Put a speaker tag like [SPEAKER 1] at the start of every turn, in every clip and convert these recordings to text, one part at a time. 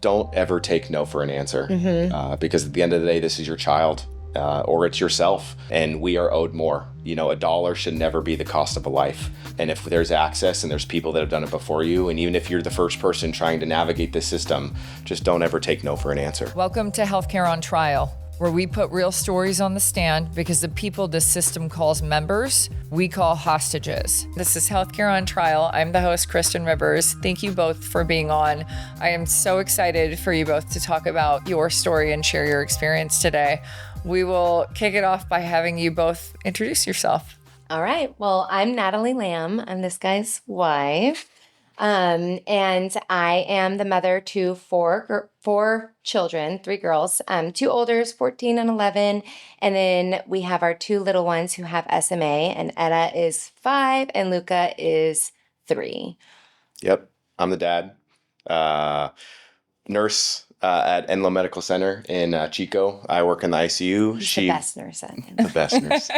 [SPEAKER 1] Don't ever take no for an answer, because at the end of the day, this is your child, or it's yourself, and we are owed more. You know, $1 should never be the cost of a life. And if there's access and there's people that have done it before you, and even if you're the first person trying to navigate this system, just don't ever take no for an answer.
[SPEAKER 2] Welcome to Healthcare on Trial, where we put real stories on the stand because the people this system calls members, we call hostages. This is Healthcare on Trial. I'm the host, Kristen Rivers. Thank you both for being on. I am so excited for you both to talk about your story and share your experience today. We will kick it off by having you both introduce yourself.
[SPEAKER 3] All right. Well, I'm Natalie Lamb. I'm this guy's wife. And I am the mother to four children, 3 girls, 2 olders, 14 and 11. And then we have our 2 little ones who have SMA, and Etta is 5 and Luca is 3.
[SPEAKER 1] Yep, I'm the dad. Nurse at Enloe Medical Center in Chico. I work in the ICU.
[SPEAKER 3] He's the best nurse.
[SPEAKER 1] The best nurse.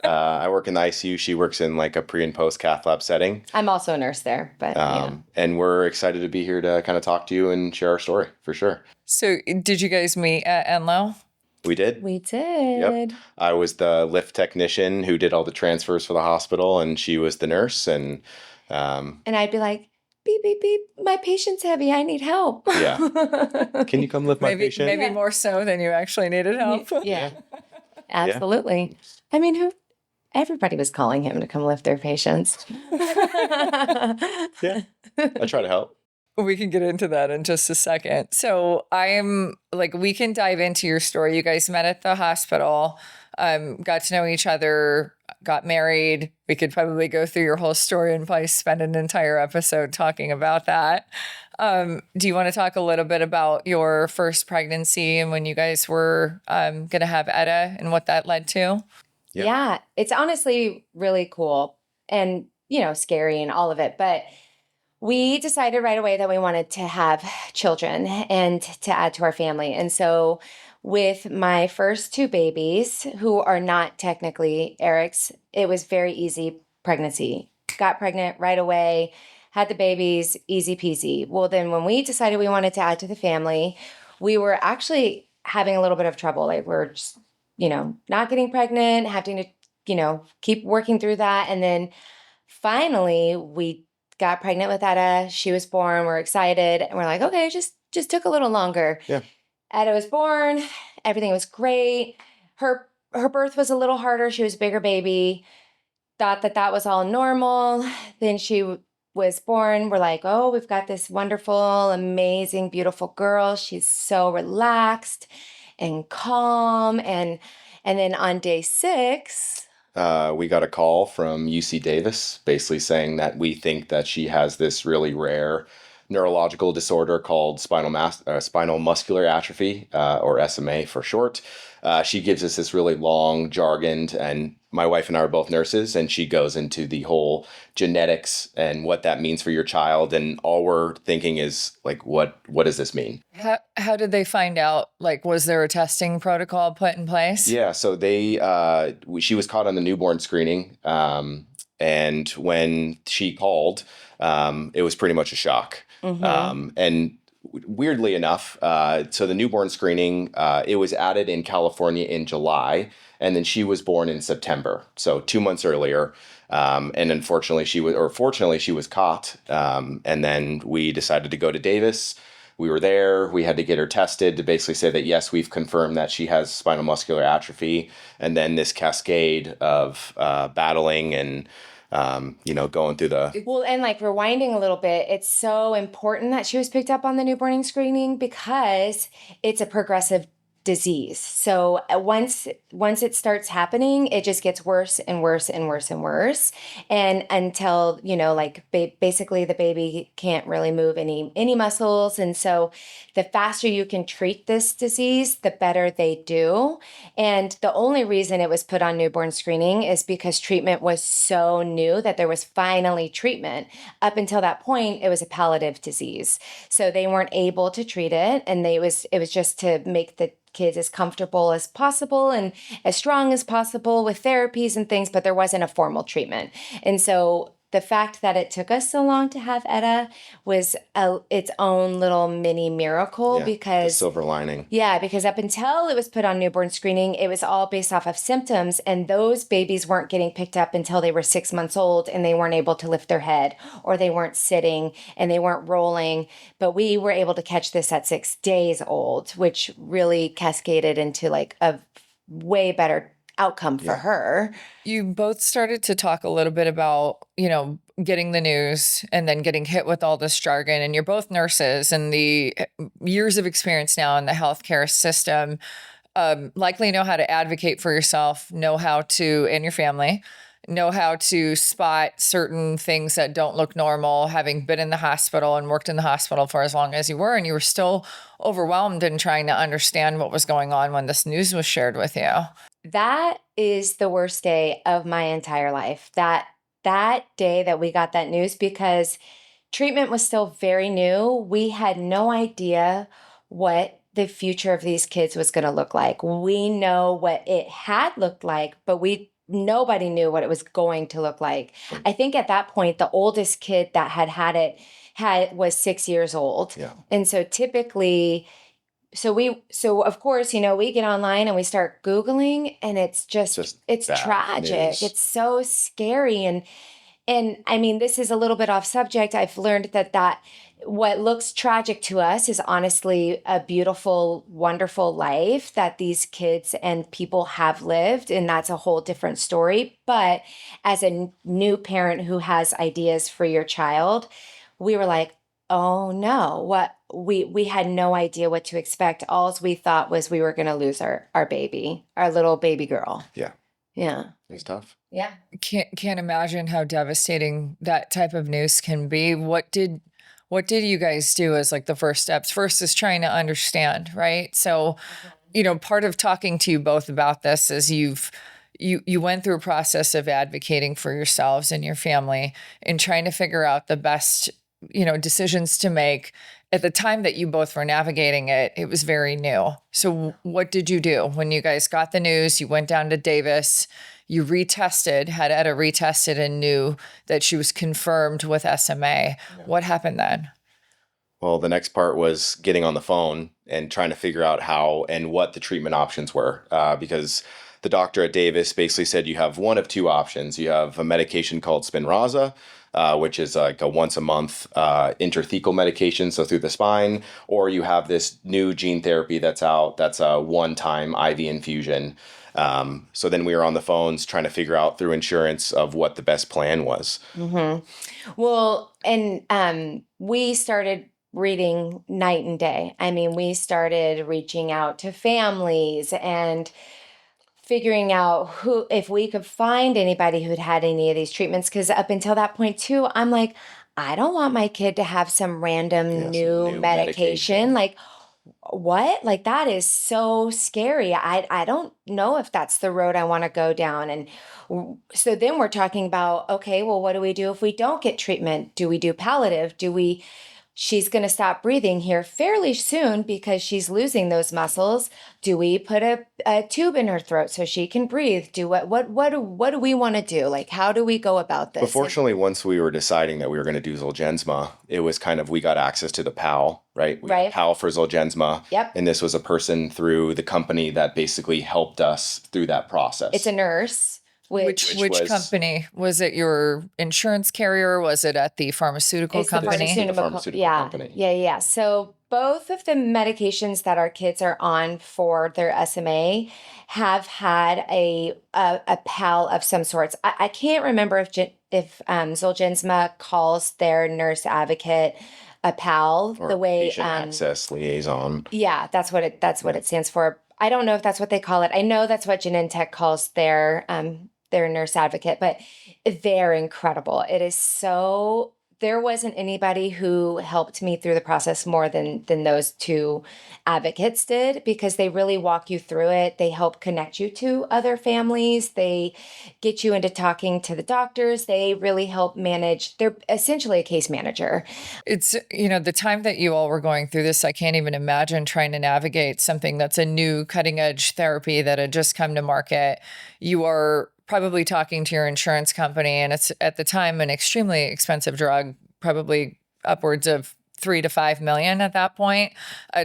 [SPEAKER 1] I work in the ICU. She works in like a pre and post cath lab setting.
[SPEAKER 3] I'm also a nurse there, but
[SPEAKER 1] and we're excited to be here to kind of talk to you and share our story for sure.
[SPEAKER 2] So did you guys meet at Enloe?
[SPEAKER 1] We did.
[SPEAKER 3] We did.
[SPEAKER 1] Yep. I was the lift technician who did all the transfers for the hospital, and she was the nurse. And
[SPEAKER 3] I'd be like, beep, beep, beep, my patient's heavy. I need help.
[SPEAKER 1] Yeah. Can you come lift my patient?
[SPEAKER 2] Maybe more so than you actually needed help.
[SPEAKER 3] Yeah. Absolutely. I mean, everybody was calling him to come lift their patients.
[SPEAKER 1] Yeah. I try to help.
[SPEAKER 2] We can get into that in just a second. So we can dive into your story. You guys met at the hospital, got to know each other, got married. We could probably go through your whole story and probably spend an entire episode talking about that. Do you want to talk a little bit about your first pregnancy and when you guys were going to have Etta and what that led to?
[SPEAKER 3] Yeah, it's honestly really cool and, scary and all of it. But we decided right away that we wanted to have children and to add to our family. And so with my first 2 babies, who are not technically Eric's, it was very easy pregnancy. Got pregnant right away, had the babies, easy peasy. Well, then when we decided we wanted to add to the family, we were actually having a little bit of trouble. Like we're just, not getting pregnant, having to, keep working through that. And then finally we got pregnant with Etta. She was born. We're excited. And we're like, okay, just took a little longer.
[SPEAKER 1] Yeah.
[SPEAKER 3] Etta was born. Everything was great. Her birth was a little harder. She was a bigger baby. Thought that was all normal. Then she was born. We're like, oh, we've got this wonderful, amazing, beautiful girl. She's so relaxed and calm. And then on day 6...
[SPEAKER 1] we got a call from UC Davis basically saying that we think that she has this really rare neurological disorder called spinal muscular atrophy, or SMA for short. She gives us this really long jargon, and my wife and I are both nurses, and she goes into the whole genetics and what that means for your child. And all we're thinking is like, what does this mean?
[SPEAKER 2] How did they find out? Like, was there a testing protocol put in place?
[SPEAKER 1] Yeah. So she was caught on the newborn screening. And when she called, it was pretty much a shock. Mm-hmm. And weirdly enough, so the newborn screening, it was added in California in July, and then she was born in September, so 2 months earlier. And fortunately, she was caught. And then we decided to go to Davis. We were there. We had to get her tested to basically say that, yes, we've confirmed that she has spinal muscular atrophy. And then this cascade of battling and going through
[SPEAKER 3] Well, and rewinding a little bit, it's so important that she was picked up on the newborn screening because it's a progressive disease. So once it starts happening, it just gets worse and worse and worse and worse. And until, basically the baby can't really move any muscles. And so the faster you can treat this disease, the better they do. And the only reason it was put on newborn screening is because treatment was so new that there was finally treatment. Up until that point, it was a palliative disease. So they weren't able to treat it. And it was just to make the kids as comfortable as possible and as strong as possible with therapies and things, but there wasn't a formal treatment. And so the fact that it took us so long to have Etta was its own little mini miracle
[SPEAKER 1] The
[SPEAKER 3] because
[SPEAKER 1] silver lining.
[SPEAKER 3] yeah, because up until it was put on newborn screening, it was all based off of symptoms, and those babies weren't getting picked up until they were 6 months old and they weren't able to lift their head, or they weren't sitting and they weren't rolling. But we were able to catch this at 6 days old, which really cascaded into like a way better outcome for her.
[SPEAKER 2] You both started to talk a little bit about, getting the news and then getting hit with all this jargon. And you're both nurses and the years of experience now in the healthcare system, likely know how to advocate for yourself, know how to, and your family, know how to spot certain things that don't look normal, having been in the hospital and worked in the hospital for as long as you were, and you were still overwhelmed in trying to understand what was going on when this news was shared with you.
[SPEAKER 3] That is the worst day of my entire life. That day that we got that news, because treatment was still very new. We had no idea what the future of these kids was going to look like. We know what it had looked like, but nobody knew what it was going to look like. I think at that point, the oldest kid that had it was 6 years old.
[SPEAKER 1] Yeah.
[SPEAKER 3] And so typically, so of course, we get online and we start Googling, and it's it's tragic.
[SPEAKER 1] News.
[SPEAKER 3] It's so scary. And I mean, this is a little bit off subject. I've learned that what looks tragic to us is honestly a beautiful, wonderful life that these kids and people have lived. And that's a whole different story. But as a new parent who has ideas for your child, we were like, oh no, what we had no idea what to expect. All we thought was we were going to lose our baby, our little baby girl.
[SPEAKER 1] Yeah.
[SPEAKER 3] Yeah.
[SPEAKER 1] It's tough.
[SPEAKER 3] Yeah.
[SPEAKER 2] Can't imagine how devastating that type of news can be. What did you guys do as like the first steps? First is trying to understand, right? So, part of talking to you both about this is you went through a process of advocating for yourselves and your family and trying to figure out the best, decisions to make. At the time that you both were navigating it, it was very new. So what did you do when you guys got the news? You went down to Davis, you had Etta retested and knew that she was confirmed with SMA. Yeah. What happened then?
[SPEAKER 1] Well, the next part was getting on the phone and trying to figure out how and what the treatment options were, because the doctor at Davis basically said you have one of two options. You have a medication called Spinraza, which is like a once a month intrathecal medication, so through the spine, or you have this new gene therapy that's out, that's a one-time IV infusion. So then we were on the phones trying to figure out through insurance of what the best plan was.
[SPEAKER 3] Mm-hmm. Well, and we started reading night and day. I mean, we started reaching out to families and figuring out if we could find anybody who'd had any of these treatments. Because up until that point too, I'm like, I don't want my kid to have some random new medication. Like, what? Like, that is so scary. I don't know if that's the road I want to go down. And so then we're talking about, okay, well, what do we do if we don't get treatment? Do we do palliative? She's going to stop breathing here fairly soon because she's losing those muscles. Do we put a tube in her throat so she can breathe? What do we want to do? Like, how do we go about this?
[SPEAKER 1] But fortunately, once we were deciding that we were going to do Zolgensma, it was kind of, we got access to the PAL, right? We got PAL for Zolgensma.
[SPEAKER 3] Yep.
[SPEAKER 1] And this was a person through the company that basically helped us through that process.
[SPEAKER 3] It's a nurse.
[SPEAKER 2] Which company? Was it your insurance carrier? Was it at the pharmaceutical company?
[SPEAKER 1] The pharmaceutical company.
[SPEAKER 3] Yeah. So both of the medications that our kids are on for their SMA have had a PAL of some sorts. I can't remember if Zolgensma calls their nurse advocate a PAL,
[SPEAKER 1] or
[SPEAKER 3] the way
[SPEAKER 1] patient access liaison.
[SPEAKER 3] Yeah, that's what it stands for. I don't know if that's what they call it. I know that's what Genentech calls their nurse advocate, but they're incredible. It is so, there wasn't anybody who helped me through the process more than those two advocates did, because they really walk you through it. They help connect you to other families. They get you into talking to the doctors. They really help manage. They're essentially a case manager.
[SPEAKER 2] It's, the time that you all were going through this, I can't even imagine trying to navigate something that's a new cutting edge therapy that had just come to market. You are probably talking to your insurance company, and it's at the time an extremely expensive drug, probably upwards of 3 to 5 million at that point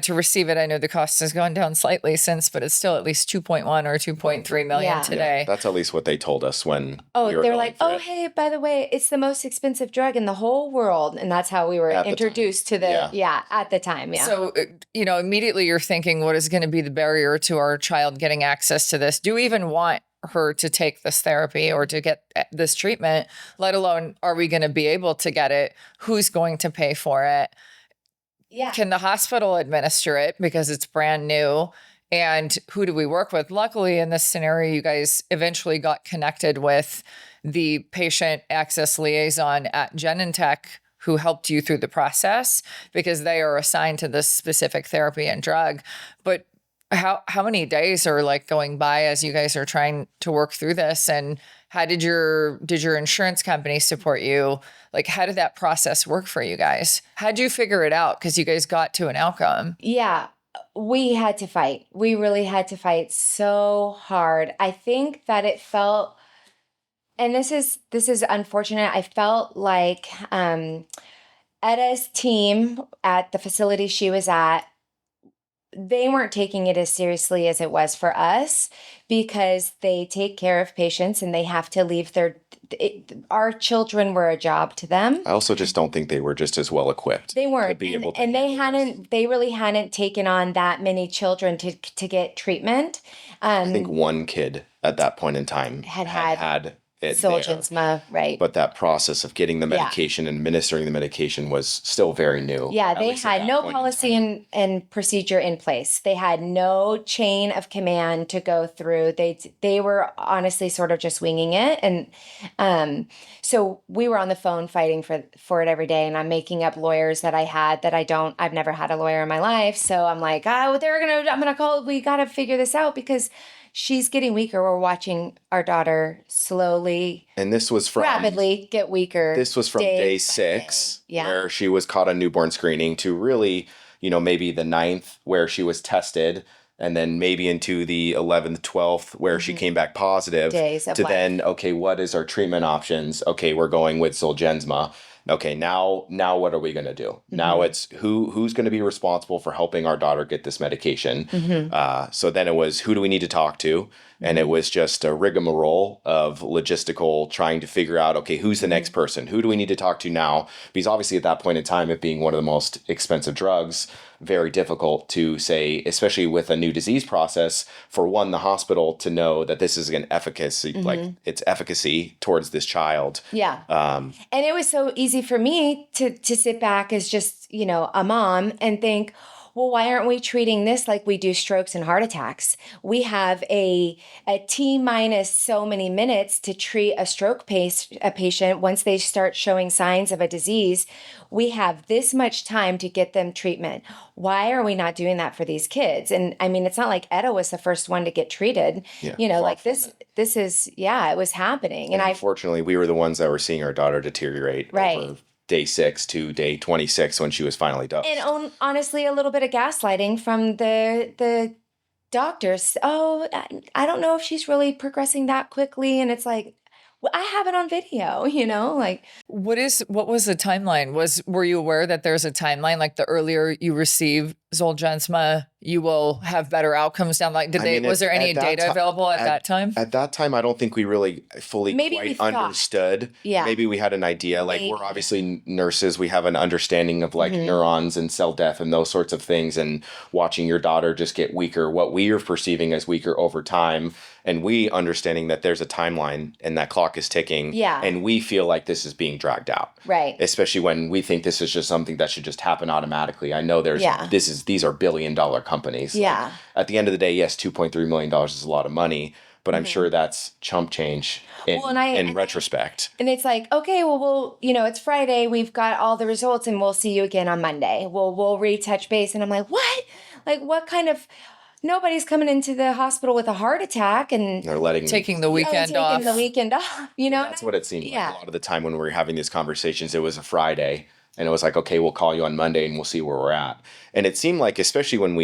[SPEAKER 2] to receive it. I know the cost has gone down slightly since, but it's still at least 2.1 or 2.3 million
[SPEAKER 3] Yeah.
[SPEAKER 2] today.
[SPEAKER 1] That's at least what they told us when
[SPEAKER 3] Oh,
[SPEAKER 1] we were
[SPEAKER 3] they were
[SPEAKER 1] going
[SPEAKER 3] like,
[SPEAKER 1] through
[SPEAKER 3] oh,
[SPEAKER 1] it.
[SPEAKER 3] hey, by the way, it's the most expensive drug in the whole world. And that's how we were
[SPEAKER 1] At the
[SPEAKER 3] introduced to the, at the time. Yeah.
[SPEAKER 2] So, immediately you're thinking, what is going to be the barrier to our child getting access to this? Do we even want her to take this therapy or to get this treatment, let alone are we going to be able to get it? Who's going to pay for it?
[SPEAKER 3] Yeah.
[SPEAKER 2] Can the hospital administer it because it's brand new? And who do we work with? Luckily, in this scenario, you guys eventually got connected with the patient access liaison at Genentech who helped you through the process because they are assigned to this specific therapy and drug. But how many days are like going by as you guys are trying to work through this? And how did your insurance company support you? Like, how did that process work for you guys? How'd you figure it out? Because you guys got to an outcome.
[SPEAKER 3] Yeah. We had to fight. We really had to fight so hard. I think that it felt, and this is unfortunate. I felt like Etta's team at the facility she was at, they weren't taking it as seriously as it was for us because they take care of patients and they have to leave our children were a job to them.
[SPEAKER 1] I also just don't think they were just as well equipped.
[SPEAKER 3] They weren't.
[SPEAKER 1] To be able to
[SPEAKER 3] and they really hadn't taken on that many children to get treatment.
[SPEAKER 1] I think one kid at that point in time
[SPEAKER 3] had
[SPEAKER 1] it
[SPEAKER 3] Zolgensma, right?
[SPEAKER 1] But that process of getting the medication and administering the medication was still very new.
[SPEAKER 3] Yeah, they had no policy and procedure in place. They had no chain of command to go through. They were honestly sort of just winging it, and so we were on the phone fighting for it every day. And I'm making up lawyers that I had that I've never had a lawyer in my life. So I'm like, I'm gonna call. We got to figure this out because she's getting weaker. We're watching our daughter slowly
[SPEAKER 1] and this was from
[SPEAKER 3] rapidly get weaker.
[SPEAKER 1] This was from day 6, where she was caught on newborn screening, to really, maybe the 9th where she was tested, and then maybe into the 11th, 12th where she came back positive.
[SPEAKER 3] Days of
[SPEAKER 1] to
[SPEAKER 3] life.
[SPEAKER 1] Then, okay, what is our treatment options? Okay, we're going with Zolgensma. Okay, now what are we going to do? Now it's who's going to be responsible for helping our daughter get this medication? So then it was, who do we need to talk to? And it was just a rigmarole of logistical trying to figure out, okay, who's the next person? Who do we need to talk to now? Because obviously at that point in time, it being one of the most expensive drugs, very difficult to say, especially with a new disease process, for one, the hospital to know that this is an efficacy, like its efficacy towards this child.
[SPEAKER 3] Yeah. And it was so easy for me to sit back as just, a mom and think, well, why aren't we treating this like we do strokes and heart attacks? We have a T minus so many minutes to treat a stroke patient. Once they start showing signs of a disease, we have this much time to get them treatment. Why are we not doing that for these kids? And I mean, it's not like Etta was the first one to get treated. Like this is, it was happening. And
[SPEAKER 1] unfortunately, we were the ones that were seeing our daughter deteriorate over day 6 to day 26 when she was finally dosed.
[SPEAKER 3] And honestly, a little bit of gaslighting from the doctors. Oh, I don't know if she's really progressing that quickly. And it's like, well, I have it on video, like.
[SPEAKER 2] What was the timeline? Were you aware that there's a timeline? Like the earlier you receive Zolgensma, you will have better outcomes down. Like, was there any data available at that time?
[SPEAKER 1] At that time, I don't think we really fully understood.
[SPEAKER 3] Yeah.
[SPEAKER 1] Maybe we had an idea. Like, we're obviously nurses. We have an understanding of like neurons and cell death and those sorts of things. And watching your daughter just get weaker, what we are perceiving as weaker over time. And we understanding that there's a timeline and that clock is ticking.
[SPEAKER 3] Yeah.
[SPEAKER 1] And we feel like this is being dragged out.
[SPEAKER 3] Right.
[SPEAKER 1] Especially when we think this is just something that should just happen automatically. I know these are billion-dollar companies.
[SPEAKER 3] Yeah.
[SPEAKER 1] Like, at the end of the day, yes, $2.3 million is a lot of money, but I'm sure that's chump change in retrospect.
[SPEAKER 3] And it's like, okay, well, it's Friday. We've got all the results and we'll see you again on Monday. We'll retouch base. And I'm like, what? Like, what kind of... Nobody's coming into the hospital with a heart attack and
[SPEAKER 1] they're
[SPEAKER 2] taking the weekend off.
[SPEAKER 3] That's what
[SPEAKER 1] it seemed like. A lot of the time when we were having these conversations, it was a Friday. And it was like, okay, we'll call you on Monday and we'll see where we're at. And it seemed like, especially when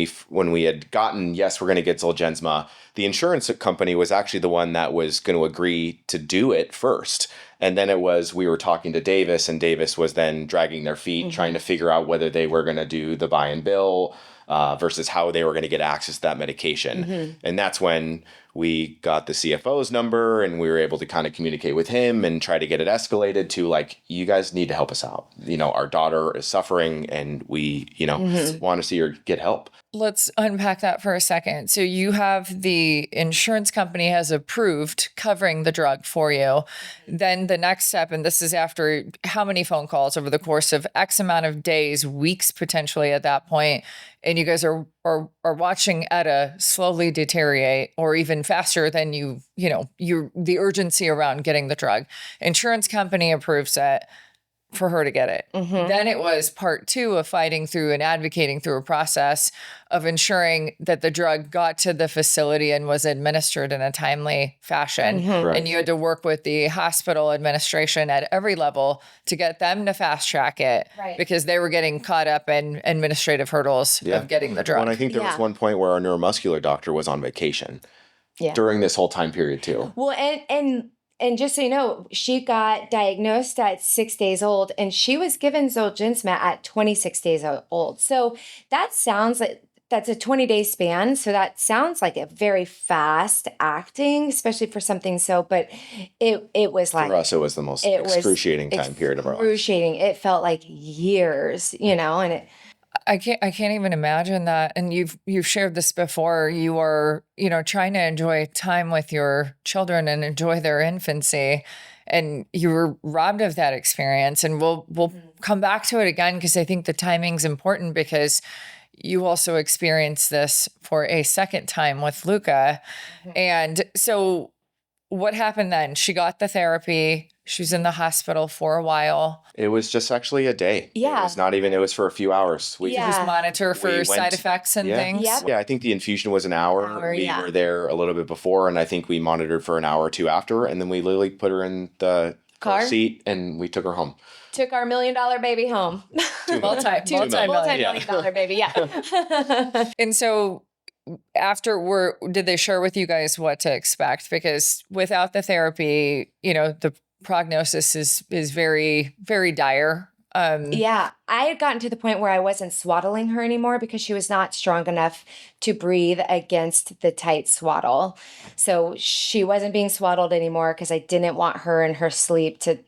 [SPEAKER 1] we had gotten, yes, we're going to get Zolgensma, the insurance company was actually the one that was going to agree to do it first. And then we were talking to Davis, and Davis was then dragging their feet, trying to figure out whether they were going to do the buy and bill versus how they were going to get access to that medication. And that's when we got the CFO's number, and we were able to kind of communicate with him and try to get it escalated to like, you guys need to help us out. Our daughter is suffering, and we, want to see her get help.
[SPEAKER 2] Let's unpack that for a second. So you have the insurance company has approved covering the drug for you. Then the next step, and this is after how many phone calls over the course of X amount of days, weeks potentially at that point, and you guys are watching Etta slowly deteriorate, or even faster than the urgency around getting the drug. Insurance company approves it for her to get it. Then it was part 2 of fighting through and advocating through a process of ensuring that the drug got to the facility and was administered in a timely fashion.
[SPEAKER 1] Right.
[SPEAKER 2] And you had to work with the hospital administration at every level to get them to fast track it, because they were getting caught up in administrative hurdles of getting the drug.
[SPEAKER 1] Well, and I think there was one point where our neuromuscular doctor was on vacation during this whole time period too.
[SPEAKER 3] Well, and just so you know, she got diagnosed at 6 days old, and she was given Zolgensma at 26 days old. So that sounds like that's a 20-day span. So that sounds like a very fast acting, especially for something so. But it was like,
[SPEAKER 1] for us, it was the most excruciating time period of our life.
[SPEAKER 3] Excruciating. It felt like years, and it.
[SPEAKER 2] I can't even imagine that. And you've shared this before. You are, trying to enjoy time with your children and enjoy their infancy, and you were robbed of that experience. And we'll come back to it again, because I think the timing's important, because you also experienced this for a second time with Luca. And so what happened then? She got the therapy. She was in the hospital for a while.
[SPEAKER 1] It was just actually a day.
[SPEAKER 3] Yeah.
[SPEAKER 1] It was not even, it was for a few hours.
[SPEAKER 2] You just monitor for side effects and things?
[SPEAKER 3] Yep.
[SPEAKER 1] Yeah, I think the infusion was an hour. We were there a little bit before, and I think we monitored for an hour or two after, and then we literally put her in the car seat and we took her home.
[SPEAKER 3] Took our $1 million baby home. Multi-million-dollar baby, yeah.
[SPEAKER 2] And so did they share with you guys what to expect? Because without the therapy, the prognosis is very, very dire.
[SPEAKER 3] Yeah, I had gotten to the point where I wasn't swaddling her anymore because she was not strong enough to breathe against the tight swaddle. So she wasn't being swaddled anymore because I didn't want her in her sleep to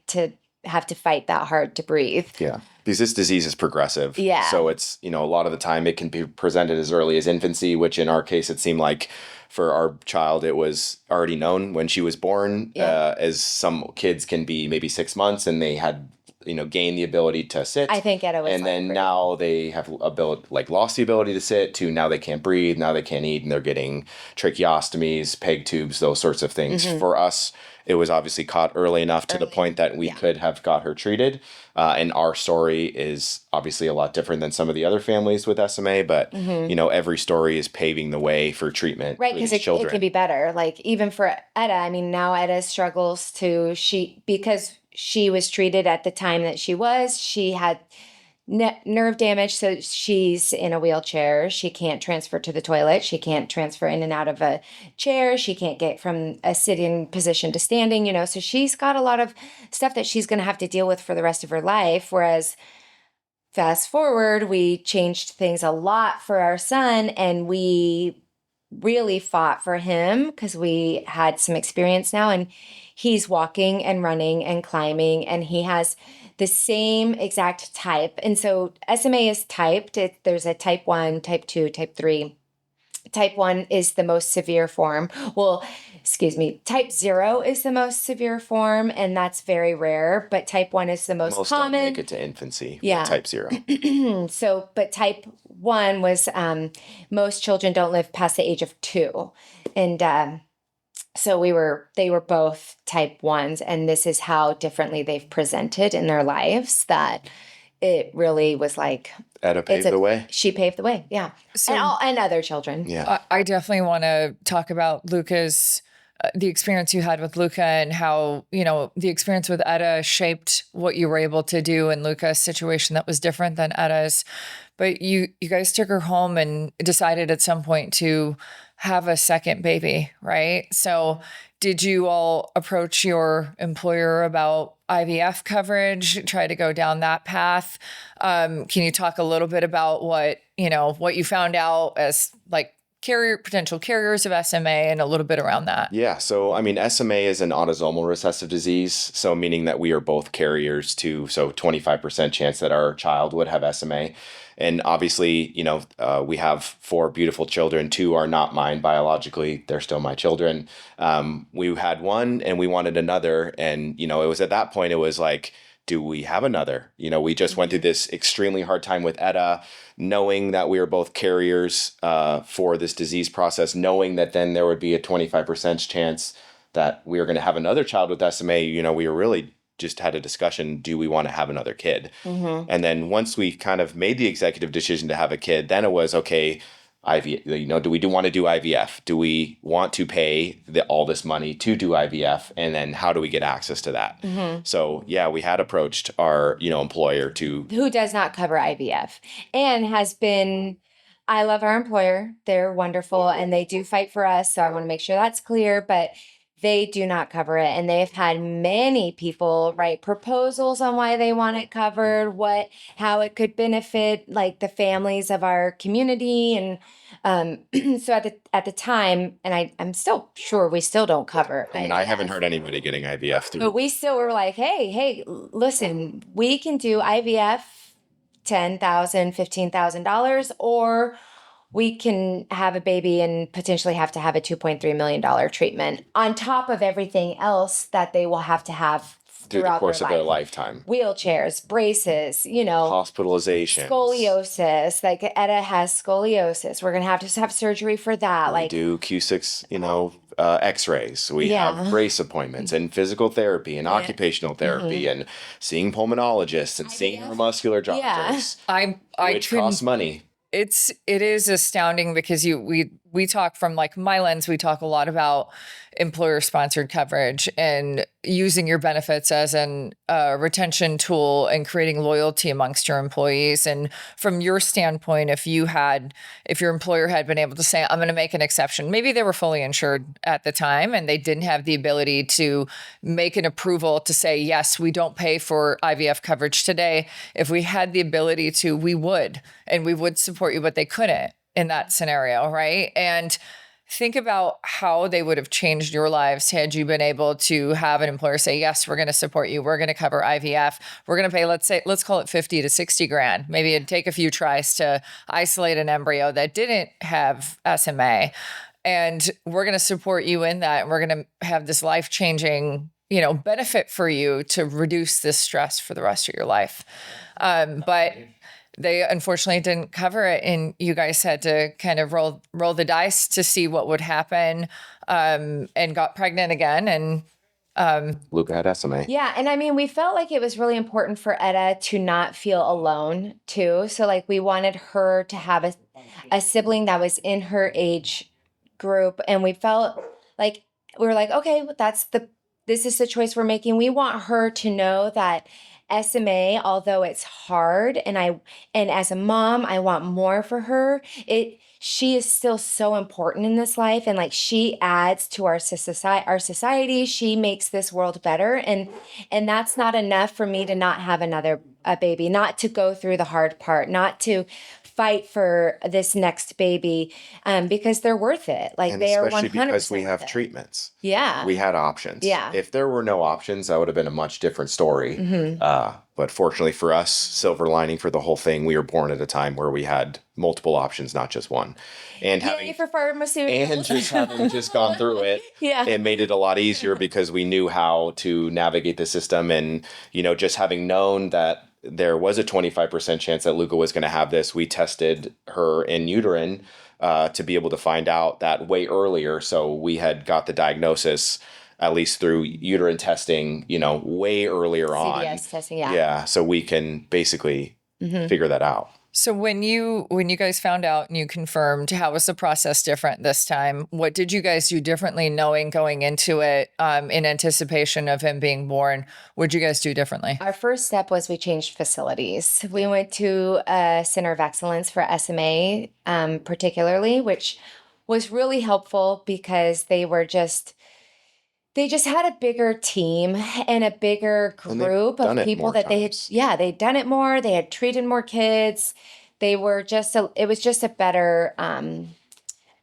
[SPEAKER 3] have to fight that hard to breathe.
[SPEAKER 1] Yeah. Because this disease is progressive.
[SPEAKER 3] Yeah.
[SPEAKER 1] So it's, a lot of the time it can be presented as early as infancy, which in our case, it seemed like for our child, it was already known when she was born, as some kids can be maybe 6 months and they had, gained the ability to sit.
[SPEAKER 3] I think Etta was
[SPEAKER 1] and then now they have lost the ability to sit to now they can't breathe, now they can't eat, and they're getting tracheostomies, peg tubes, those sorts of things. For us, it was obviously caught early enough to the point that we could have got her treated. And our story is obviously a lot different than some of the other families with SMA, but every story is paving the way for treatment.
[SPEAKER 3] Right, because it can be better. Like even for Etta, now Etta struggles because she was treated at the time that she had nerve damage, so she's in a wheelchair. She can't transfer to the toilet. She can't transfer in and out of a chair. She can't get from a sitting position to standing, so she's got a lot of stuff that she's going to have to deal with for the rest of her life. Whereas fast forward, we changed things a lot for our son, and we really fought for him because we had some experience now, and he's walking and running and climbing, and he has the same exact type. And so SMA is typed. There's a type 1, type 2, type 3. Type 1 is the most severe form. Type 0 is the most severe form, and that's very rare, but type 1 is the most common.
[SPEAKER 1] Most don't make it to infancy with type 0.
[SPEAKER 3] But type 1 was, most children don't live past the age of 2. And so they were both type 1s, and this is how differently they've presented in their lives, that it really was like
[SPEAKER 1] Etta paved the way.
[SPEAKER 3] She paved the way, yeah. And other children.
[SPEAKER 1] Yeah.
[SPEAKER 2] I definitely want to talk about Luca's the experience you had with Luca and how, you know, the experience with Etta shaped what you were able to do in Luca's situation that was different than Etta's. But you guys took her home and decided at some point to have a second baby, right? So did you all approach your employer about IVF coverage, try to go down that path? Can you talk a little bit about what you found out as like potential carriers of SMA and a little bit around that?
[SPEAKER 1] Yeah. So, I mean, SMA is an autosomal recessive disease. So, meaning that we are both carriers to, 25% chance that our child would have SMA. And obviously, we have 4 beautiful children. 2 are not mine biologically. They're still my children. We had one and we wanted another. And, it was at that point, it was like, do we have another? We just went through this extremely hard time with Etta, knowing that we were both carriers for this disease process, knowing that then there would be a 25% chance that we were going to have another child with SMA. We were really just had a discussion, do we want to have another kid? Mm-hmm. And then once we kind of made the executive decision to have a kid, then it was, okay, IVF, do we want to do IVF? Do we want to pay all this money to do IVF? And then how do we get access to that? Mm-hmm. So, yeah, we had approached our, employer who
[SPEAKER 3] does not cover IVF and has been, I love our employer. They're wonderful and they do fight for us. So I want to make sure that's clear, but they do not cover it. And they've had many people write proposals on why they want it covered, how it could benefit like the families of our community. And so at the time, and I'm still sure we still don't cover.
[SPEAKER 1] I mean, I haven't heard anybody getting IVF through.
[SPEAKER 3] But we still were like, hey, listen, we can do IVF $10,000, $15,000, or we can have a baby and potentially have to have a $2.3 million treatment on top of everything else that they will have to have
[SPEAKER 1] through the course of their lifetime.
[SPEAKER 3] Wheelchairs, braces,
[SPEAKER 1] hospitalization,
[SPEAKER 3] scoliosis. Like Etta has scoliosis. We're going to have surgery for that.
[SPEAKER 1] We do Q6, x-rays. We have brace appointments and physical therapy and occupational therapy and seeing pulmonologists and seeing neuromuscular doctors, which costs money.
[SPEAKER 2] It is astounding because we talk from like my lens, we talk a lot about employer sponsored coverage and using your benefits as an retention tool and creating loyalty amongst your employees. And from your standpoint, if your employer had been able to say, I'm going to make an exception, maybe they were fully insured at the time and they didn't have the ability to make an approval to say, yes, we don't pay for IVF coverage today. If we had the ability to, we would support you, but they couldn't in that scenario, right? And think about how they would have changed your lives had you been able to have an employer say, yes, we're going to support you. We're going to cover IVF. We're going to pay, let's call it 50 to 60 grand. Maybe it'd take a few tries to isolate an embryo that didn't have SMA. And we're going to support you in that. And we're going to have this life-changing, benefit for you to reduce this stress for the rest of your life. But they unfortunately didn't cover it, and you guys had to kind of roll the dice to see what would happen, and got pregnant again. And
[SPEAKER 1] Luca had SMA.
[SPEAKER 3] Yeah, and I mean, we felt like it was really important for Etta to not feel alone too. So like we wanted her to have a sibling that was in her age group, and we felt like we were like, okay, this is the choice we're making. We want her to know that SMA, although it's hard, and as a mom, I want more for her. She is still so important in this life, and like she adds to our society. She makes this world better, and that's not enough for me to not have a baby, not to go through the hard part, not to fight for this next baby, because they're worth it. Like
[SPEAKER 1] and
[SPEAKER 3] they are 100%
[SPEAKER 1] especially because we have treatments.
[SPEAKER 3] Yeah.
[SPEAKER 1] We had options.
[SPEAKER 3] Yeah.
[SPEAKER 1] If there were no options, that would have been a much different story. Mm-hmm. But fortunately for us, silver lining for the whole thing, we were born at a time where we had multiple options, not just one. And
[SPEAKER 3] for pharmaceuticals.
[SPEAKER 1] And just having gone through it, it made it a lot easier because we knew how to navigate the system. And, just having known that there was a 25% chance that Luca was going to have this, we tested her in uterine to be able to find out that way earlier. So we had got the diagnosis, at least through uterine testing, way earlier on.
[SPEAKER 3] CBS testing, yeah.
[SPEAKER 1] Yeah, so we can basically figure that out.
[SPEAKER 2] So when you guys found out and you confirmed, how was the process different this time? What did you guys do differently, knowing going into it in anticipation of him being born? What did you guys do differently?
[SPEAKER 3] Our first step was we changed facilities. We went to a center of excellence for SMA, particularly, which was really helpful because they just had a bigger team and a bigger group of people that they'd done it more. They had treated more kids. It was just a better,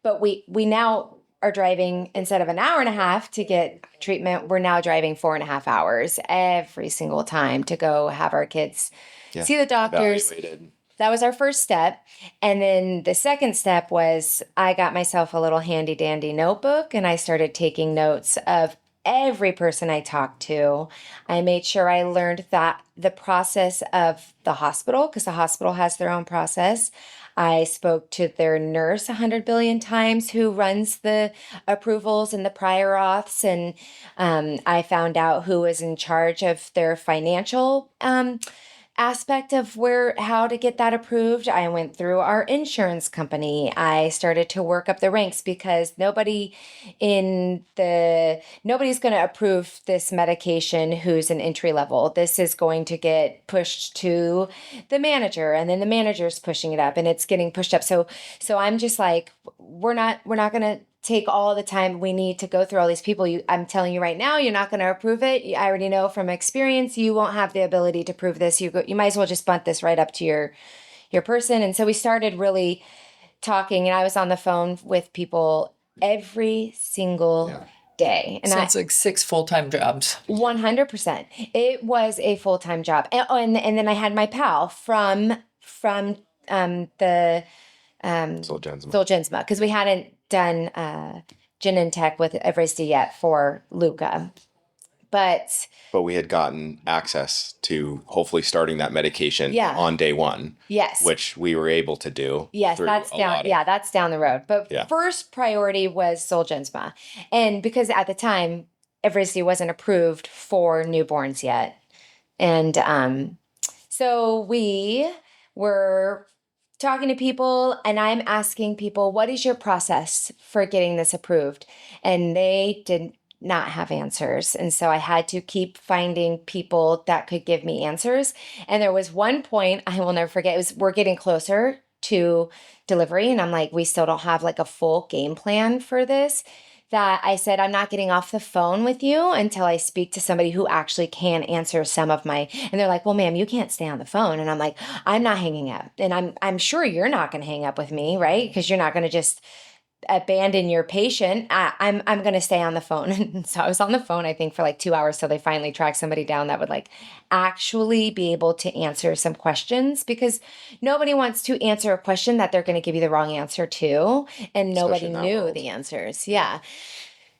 [SPEAKER 3] but we now are driving, instead of an hour and a half to get treatment, we're now driving 4.5 hours every single time to go have our kids see the doctors.
[SPEAKER 1] Evaluated.
[SPEAKER 3] That was our first step. And then the second step was I got myself a little handy dandy notebook and I started taking notes of every person I talked to. I made sure I learned that the process of the hospital, because the hospital has their own process. I spoke to their nurse 100 billion times who runs the approvals and the prior auths. And I found out who was in charge of their financial aspect of how to get that approved. I went through our insurance company. I started to work up the ranks because nobody's going to approve this medication who's an entry level. This is going to get pushed to the manager, and then the manager's pushing it up and it's getting pushed up. So I'm just like, we're not going to take all the time we need to go through all these people. I'm telling you right now, you're not going to approve it. I already know from experience, you won't have the ability to prove this. You might as well just bunt this right up to your person. And so we started really talking, and I was on the phone with people every single day. And
[SPEAKER 2] Sounds like 6 full-time jobs.
[SPEAKER 3] 100%. It was a full-time job. And then I had my pal from the Zolgensma, because we hadn't done Genentech with Evrysdi yet for Luca. But
[SPEAKER 1] we had gotten access to hopefully starting that medication on day one.
[SPEAKER 3] Yes.
[SPEAKER 1] Which we were able to do.
[SPEAKER 3] Yes, that's down the road. But first priority was Zolgensma. And because at the time, Evrysdi wasn't approved for newborns yet. And so we were talking to people, and I'm asking people, what is your process for getting this approved? And they did not have answers. And so I had to keep finding people that could give me answers. And there was one point I will never forget. We're getting closer to delivery, and I'm like, we still don't have like a full game plan for this. That I said, I'm not getting off the phone with you until I speak to somebody who actually can answer some of my, and they're like, well, ma'am, you can't stay on the phone. And I'm like, I'm not hanging up. And I'm sure you're not going to hang up with me, right? Because you're not going to just abandon your patient. I'm going to stay on the phone. And so I was on the phone, I think, for like 2 hours. So they finally tracked somebody down that would like actually be able to answer some questions, because nobody wants to answer a question that they're going to give you the wrong answer to. And nobody knew the answers. Yeah.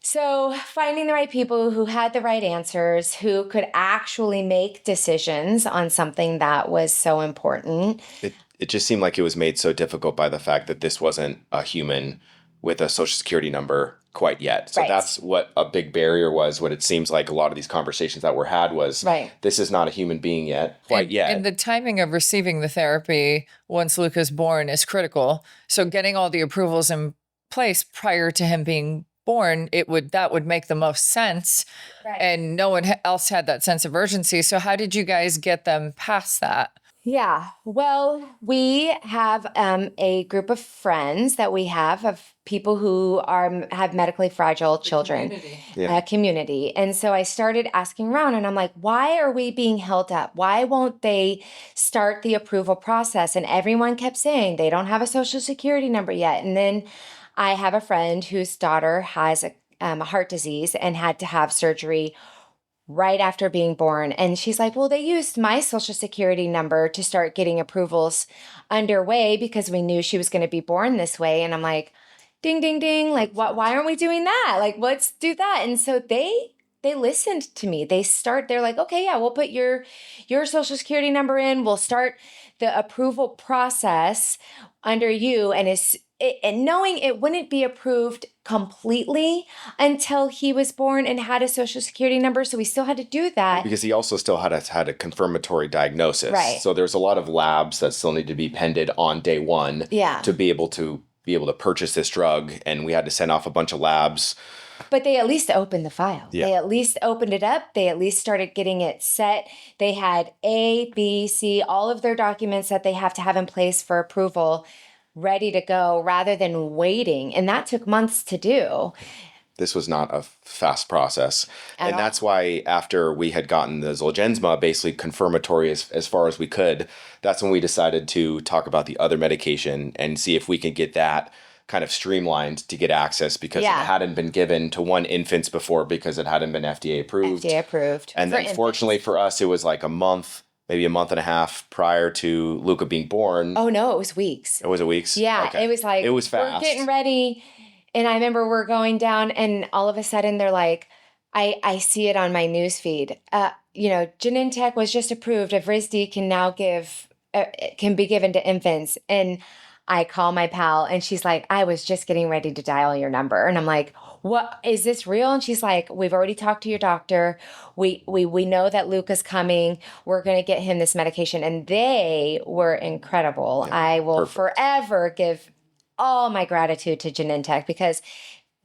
[SPEAKER 3] So finding the right people who had the right answers, who could actually make decisions on something that was so important.
[SPEAKER 1] It just seemed like it was made so difficult by the fact that this wasn't a human with a social security number quite yet. So that's what a big barrier was. What it seems like a lot of these conversations that were had was, this is not a human being yet, yet. And
[SPEAKER 2] the timing of receiving the therapy once Luca's born is critical. So getting all the approvals in place prior to him being born, that would make the most sense. Right. And no one else had that sense of urgency. So how did you guys get them past that?
[SPEAKER 3] Yeah, well, we have a group of friends that we have of people who have medically fragile children, community. And so I started asking around, and I'm like, why are we being held up? Why won't they start the approval process? And everyone kept saying they don't have a social security number yet. And then I have a friend whose daughter has a heart disease and had to have surgery right after being born. And she's like, well, they used my social security number to start getting approvals underway because we knew she was going to be born this way. And I'm like, ding, ding, ding. Like, why aren't we doing that? Like, let's do that. And so they listened to me. They're like, okay, yeah, we'll put your social security number in. We'll start the approval process under you. And knowing it wouldn't be approved until he was born and had a social security number. So we still had to do that.
[SPEAKER 1] Because he also still had a confirmatory diagnosis.
[SPEAKER 3] Right.
[SPEAKER 1] So there's a lot of labs that still need to be pended on day one to be able to purchase this drug. And we had to send off a bunch of labs.
[SPEAKER 3] But they at least opened the file.
[SPEAKER 1] Yeah.
[SPEAKER 3] They at least opened it up. They at least started getting it set. They had A, B, C, all of their documents that they have to have in place for approval ready to go rather than waiting. And that took months to do.
[SPEAKER 1] This was not a fast process. And that's why after we had gotten the Zolgensma basically confirmatory as far as we could, that's when we decided to talk about the other medication and see if we could get that kind of streamlined to get access because it hadn't been given to infants before because it hadn't been FDA approved.
[SPEAKER 3] FDA approved.
[SPEAKER 1] And then fortunately for us, it was like a month, maybe a month and a half prior to Luca being born.
[SPEAKER 3] Oh, no, it was weeks.
[SPEAKER 1] It was weeks?
[SPEAKER 3] Yeah,
[SPEAKER 1] Okay.
[SPEAKER 3] it was like,
[SPEAKER 1] it was fast.
[SPEAKER 3] We're getting ready. And I remember we're going down and all of a sudden they're like, I see it on my news feed. Genentech was just approved. Evrysdi can now can be given to infants. And I call my pal and she's like, I was just getting ready to dial your number. And I'm like, what, is this real? And she's like, we've already talked to your doctor. We know that Luca's coming. We're going to get him this medication. And they were incredible. Yeah, I will forever give all my gratitude to Genentech because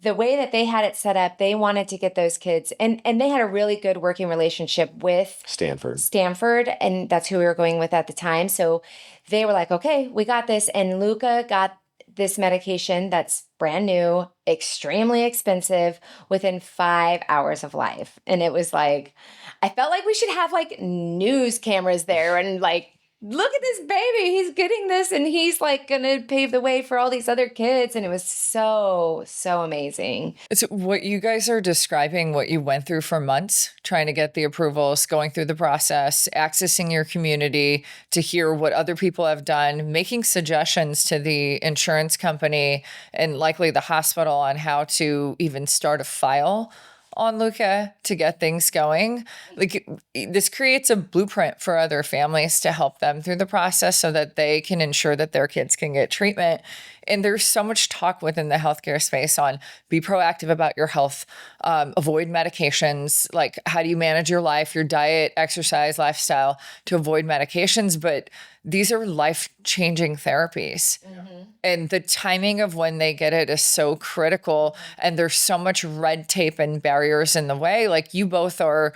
[SPEAKER 3] the way that they had it set up, they wanted to get those kids, and they had a really good working relationship with Stanford, and that's who we were going with at the time. So they were like, okay, we got this. And Luca got this medication that's brand new, extremely expensive, within 5 hours of life. And it was like, I felt like we should have like news cameras there and like, look at this baby, he's getting this and he's like going to pave the way for all these other kids. And it was so, so amazing.
[SPEAKER 2] It's what you guys are describing, what you went through for months, trying to get the approvals, going through the process, accessing your community to hear what other people have done, making suggestions to the insurance company and likely the hospital on how to even start a file on Luca to get things going. Like, this creates a blueprint for other families to help them through the process so that they can ensure that their kids can get treatment. And there's so much talk within the healthcare space on be proactive about your health, avoid medications, like how do you manage your life, your diet, exercise, lifestyle to avoid medications. But these are life-changing therapies. Mm-hmm. And the timing of when they get it is so critical. And there's so much red tape and barriers in the way. Like, you both are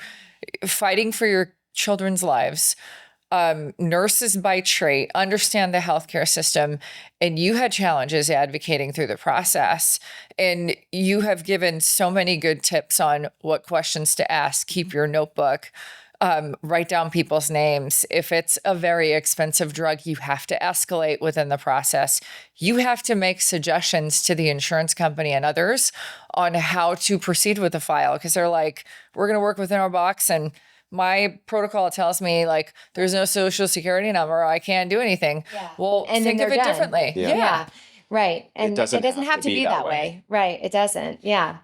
[SPEAKER 2] fighting for your children's lives. Nurses by trade, understand the healthcare system, and you had challenges advocating through the process. And you have given so many good tips on what questions to ask. Keep your notebook. Write down people's names. If it's a very expensive drug, you have to escalate within the process. You have to make suggestions to the insurance company and others on how to proceed with the file, because they're like, we're going to work within our box, and my protocol tells me like there's no social security number, I can't do anything. Yeah. Well, and think of it differently.
[SPEAKER 3] Yeah. Right. And it doesn't have to be that way. Right. It doesn't. Yeah.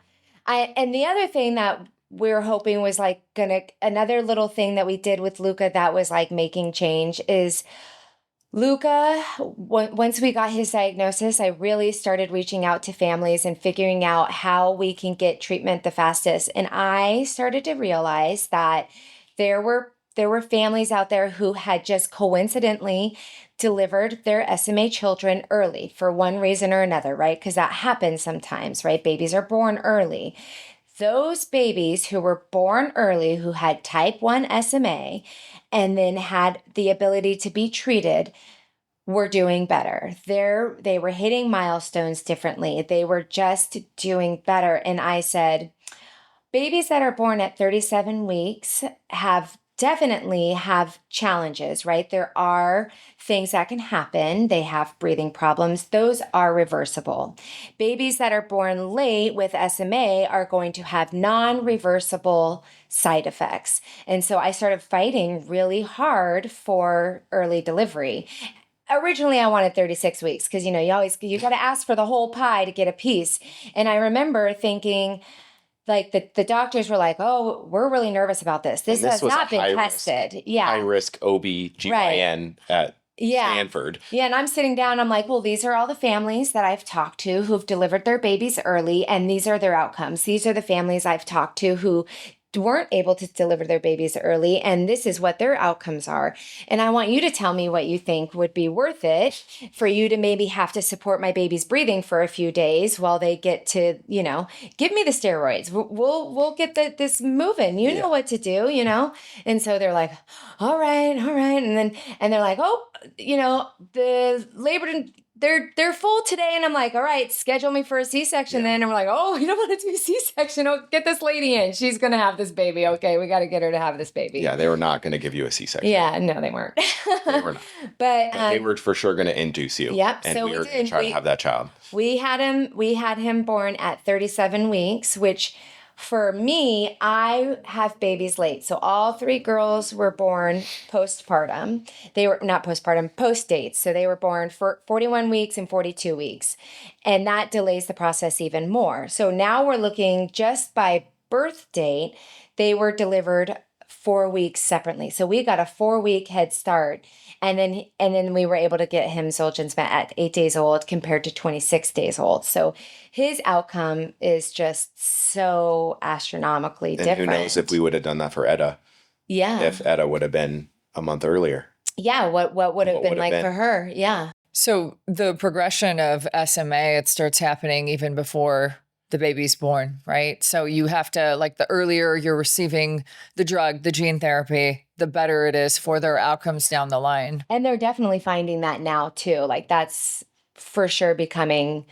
[SPEAKER 3] And the other thing that we were hoping was like another little thing that we did with Luca that was like making change is Luca, once we got his diagnosis, I really started reaching out to families and figuring out how we can get treatment the fastest. And I started to realize that there were families out there who had just coincidentally delivered their SMA children early for one reason or another, right? Because that happens sometimes, right? Babies are born early. Those babies who were born early, who had type 1 SMA, and then had the ability to be treated, were doing better. They were hitting milestones differently. They were just doing better. And I said, babies that are born at 37 weeks definitely have challenges, right? There are things that can happen. They have breathing problems. Those are reversible. Babies that are born late with SMA are going to have non-reversible side effects. And so I started fighting really hard for early delivery. Originally, I wanted 36 weeks because, you got to ask for the whole pie to get a piece. And I remember thinking, like the doctors were like, oh, we're really nervous about this. This has not been tested.
[SPEAKER 1] High risk OB-GYN at Stanford.
[SPEAKER 3] Yeah, and I'm sitting down, I'm like, well, these are all the families that I've talked to who've delivered their babies early, and these are their outcomes. These are the families I've talked to who weren't able to deliver their babies early, and this is what their outcomes are. And I want you to tell me what you think would be worth it for you to maybe have to support my baby's breathing for a few days while they get to, give me the steroids. We'll get this moving. You know what to do, And so they're like, all right. And they're like, oh, the labor they're full today. And I'm like, all right, schedule me for a C-section then. And we're like, oh, you don't want to do a C-section. Oh, get this lady in. She's going to have this baby. Okay, we got to get her to have this baby.
[SPEAKER 1] Yeah, they were not going to give you a C-section.
[SPEAKER 3] Yeah, no, they weren't.
[SPEAKER 1] They were not. But they were for sure going to induce you.
[SPEAKER 3] Yep.
[SPEAKER 1] And
[SPEAKER 3] so
[SPEAKER 1] we were going to try to have that child.
[SPEAKER 3] We had him born at 37 weeks, which for me, I have babies late. So all 3 girls were born postpartum. They were not postpartum, post-dates. So they were born for 41 weeks and 42 weeks. And that delays the process even more. So now we're looking just by birth date, they were delivered 4 weeks separately. So we got a 4-week head start. And then we were able to get him Zolgensma at 8 days old compared to 26 days old. So his outcome is just so astronomically different.
[SPEAKER 1] And who knows if we would have done that for Etta.
[SPEAKER 3] Yeah.
[SPEAKER 1] If Etta would have been a month earlier.
[SPEAKER 3] Yeah. What would have been like for her? Yeah.
[SPEAKER 2] So the progression of SMA, it starts happening even before the baby's born, right? So you have to, like, the earlier you're receiving the drug, the gene therapy, the better it is for their outcomes down the line.
[SPEAKER 3] And they're definitely finding that now too. Like, that's for sure becoming.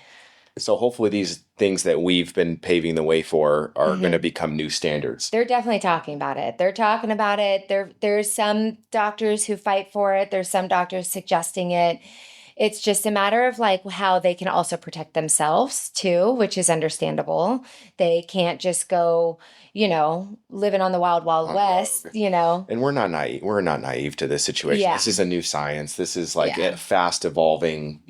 [SPEAKER 1] So hopefully these things that we've been paving the way for are going to become new standards.
[SPEAKER 3] They're definitely talking about it. They're talking about it. There's some doctors who fight for it. There's some doctors suggesting it. It's just a matter of like how they can also protect themselves too, which is understandable. They can't just go, living on the wild west,
[SPEAKER 1] And we're not naive. We're not naive to this situation.
[SPEAKER 3] Yeah.
[SPEAKER 1] This is a new science. This is like a fast evolving,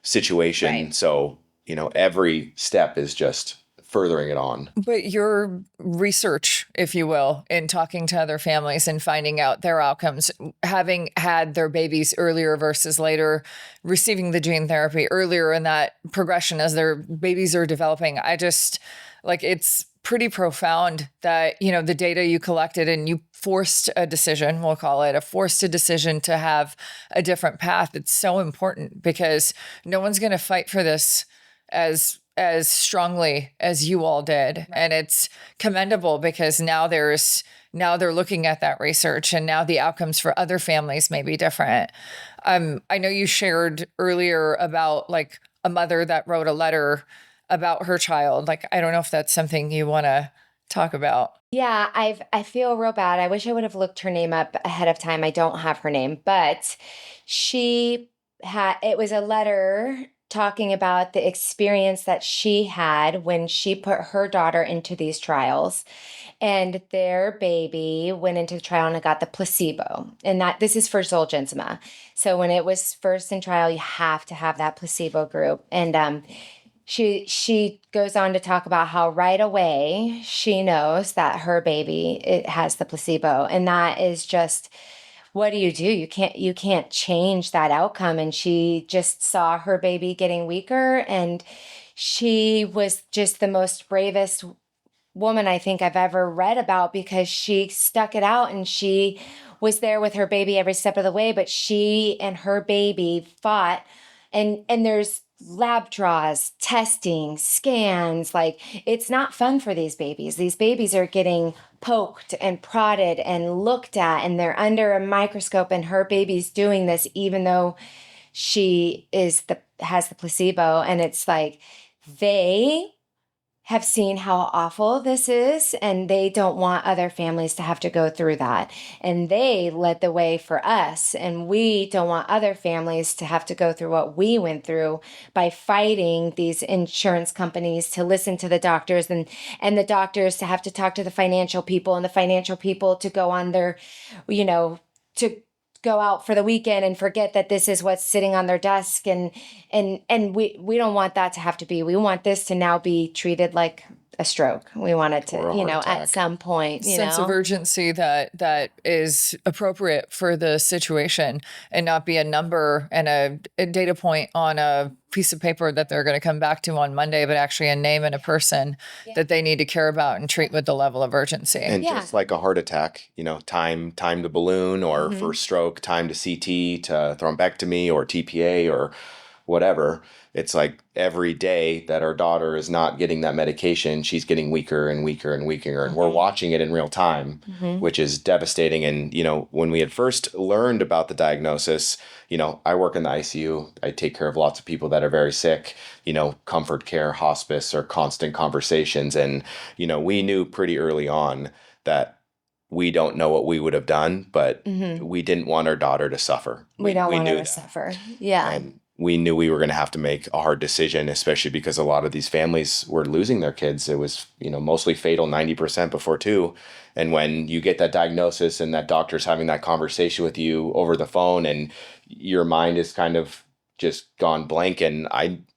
[SPEAKER 1] situation.
[SPEAKER 3] Right.
[SPEAKER 1] So, every step is just furthering it on.
[SPEAKER 2] But your research, if you will, in talking to other families and finding out their outcomes, having had their babies earlier versus later, receiving the gene therapy earlier in that progression as their babies are developing, it's pretty profound that, the data you collected and you forced a decision, we'll call it a decision to have a different path. It's so important because no one's going to fight for this as strongly as you all did. Right. And it's commendable because now they're looking at that research and now the outcomes for other families may be different. I know you shared earlier about like a mother that wrote a letter about her child. Like, I don't know if that's something you want to talk about.
[SPEAKER 3] Yeah, I feel real bad. I wish I would have looked her name up ahead of time. I don't have her name, but it was a letter talking about the experience that she had when she put her daughter into these trials, and their baby went into the trial and it got the placebo. And this is for Zolgensma. So when it was first in trial, you have to have that placebo group. And she goes on to talk about how right away she knows that her baby, it has the placebo. And that is just, what do? You can't change that outcome. And she just saw her baby getting weaker. And she was just the most bravest woman I think I've ever read about, because she stuck it out and she was there with her baby every step of the way. But she and her baby fought, and there's lab draws, testing, scans. Like, it's not fun for these babies. These babies are getting poked and prodded and looked at, and they're under a microscope, and her baby's doing this even though she has the placebo. And it's like, they have seen how awful this is, and they don't want other families to have to go through that. And they led the way for us, and we don't want other families to have to go through what we went through by fighting these insurance companies to listen to the doctors, and the doctors to have to talk to the financial people, and the financial people to go on their, to go out for the weekend and forget that this is what's sitting on their desk. And we don't want that to have to be. We want this to now be treated like a stroke. We wanted to,
[SPEAKER 1] Or a
[SPEAKER 3] you
[SPEAKER 1] heart
[SPEAKER 3] know,
[SPEAKER 1] attack.
[SPEAKER 3] at some point, you
[SPEAKER 2] sense
[SPEAKER 3] know.
[SPEAKER 2] of urgency that is appropriate for the situation and not be a number and a data point on a piece of paper that they're going to come back to on Monday, but actually a name and a person that they need to care about and treat with the level of urgency.
[SPEAKER 1] And just like a heart attack, you know, time to balloon, or for stroke, time to CT, to thrombectomy or TPA or whatever. It's like every day that our daughter is not getting that medication, she's getting weaker and weaker and weaker. And we're watching it in real time, which is devastating. And, you know, when we had first learned about the diagnosis, you know, I work in the ICU. I take care of lots of people that are very sick, you know, comfort care, hospice, or constant conversations. And, you know, we knew pretty early on that we don't know what we would have done, but we didn't want our daughter to suffer.
[SPEAKER 3] We don't want her
[SPEAKER 1] knew
[SPEAKER 3] to
[SPEAKER 1] that.
[SPEAKER 3] suffer. Yeah.
[SPEAKER 1] And we knew we were going to have to make a hard decision, especially because a lot of these families were losing their kids. It was, you know, mostly fatal, 90% before 2. And when you get that diagnosis and that doctor's having that conversation with you over the phone and your mind is kind of just gone blank. And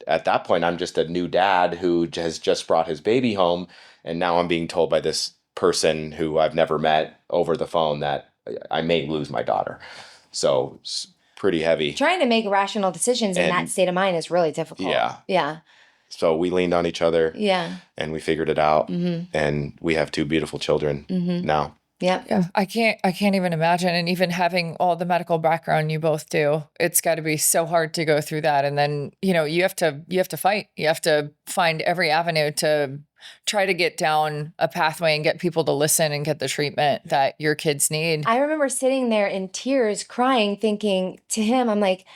[SPEAKER 1] at that point, I'm just a new dad who has just brought his baby home. And now I'm being told by this person who I've never met over the phone that I may lose my daughter. So it's pretty heavy.
[SPEAKER 3] Trying to make rational decisions in that state of mind is really difficult.
[SPEAKER 1] Yeah.
[SPEAKER 3] Yeah.
[SPEAKER 1] So we leaned on each other.
[SPEAKER 3] Yeah.
[SPEAKER 1] And we figured it out. And we have 2 beautiful children now.
[SPEAKER 3] Yep.
[SPEAKER 2] Yeah, I can't even imagine. And even having all the medical background you both do, it's got to be so hard to go through that. And then, you know, you have to fight. You have to find every avenue to try to get down a pathway and get people to listen and get the treatment that your kids need.
[SPEAKER 3] I remember sitting there in tears, crying, thinking to him, I'm like,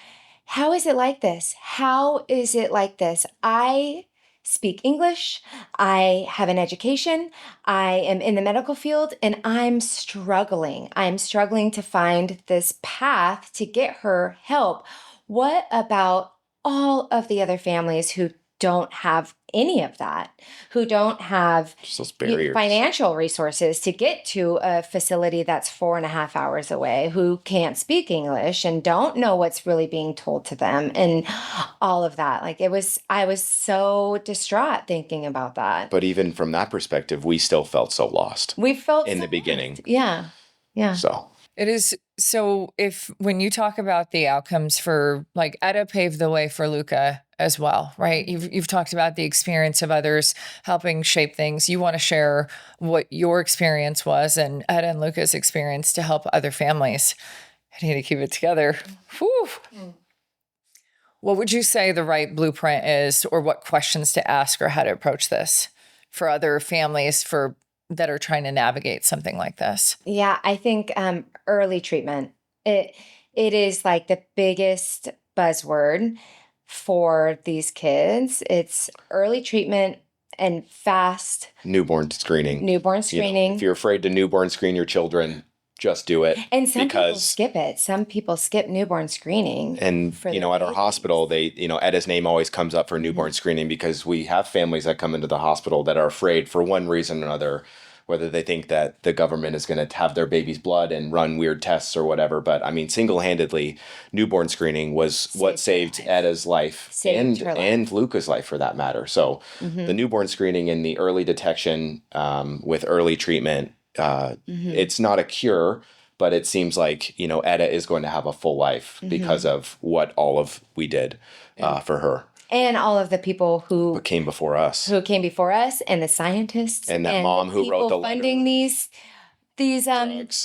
[SPEAKER 3] how is it like this? How is it like this? I speak English. I have an education. I am in the medical field, and I'm struggling. I'm struggling to find this path to get her help. What about all of the other families who don't have any of that, who don't have
[SPEAKER 1] Just those barriers.
[SPEAKER 3] financial resources to get to a facility that's 4.5 hours away, who can't speak English and don't know what's really being told to them, and all of that. Like I was so distraught thinking about that.
[SPEAKER 1] But even from that perspective, we still felt so lost.
[SPEAKER 3] We felt
[SPEAKER 1] in
[SPEAKER 3] so
[SPEAKER 1] the beginning.
[SPEAKER 3] lost. Yeah. Yeah.
[SPEAKER 1] So
[SPEAKER 2] It is. So when you talk about the outcomes for, like, Etta paved the way for Luca as well, right? You've talked about the experience of others helping shape things. You want to share what your experience was and Etta and Luca's experience to help other families. I need to keep it together. Whew. What would you say the right blueprint is, or what questions to ask, or how to approach this for other families that are trying to navigate something like this?
[SPEAKER 3] Yeah, I think early treatment. It is like the biggest buzzword for these kids. It's early treatment and fast
[SPEAKER 1] newborn screening.
[SPEAKER 3] Newborn
[SPEAKER 1] You know,
[SPEAKER 3] screening.
[SPEAKER 1] if you're afraid to newborn screen your children, just do it.
[SPEAKER 3] And some people skip it. Some people skip newborn screening.
[SPEAKER 1] And, you know, at our hospital, Etta's name always comes up for newborn screening, because we have families that come into the hospital that are afraid for one reason or another, whether they think that the government is going to have their baby's blood and run weird tests or whatever. But I mean, single-handedly, newborn screening was what saved Etta's life and Luca's life, for that matter. So the newborn screening and the early detection with early treatment, it's not a cure, but it seems like, you know, Etta is going to have a full life because of what all of we did for her.
[SPEAKER 3] And all of the people who
[SPEAKER 1] came before us.
[SPEAKER 3] And the scientists.
[SPEAKER 1] And that mom who wrote the letter.
[SPEAKER 3] Funding these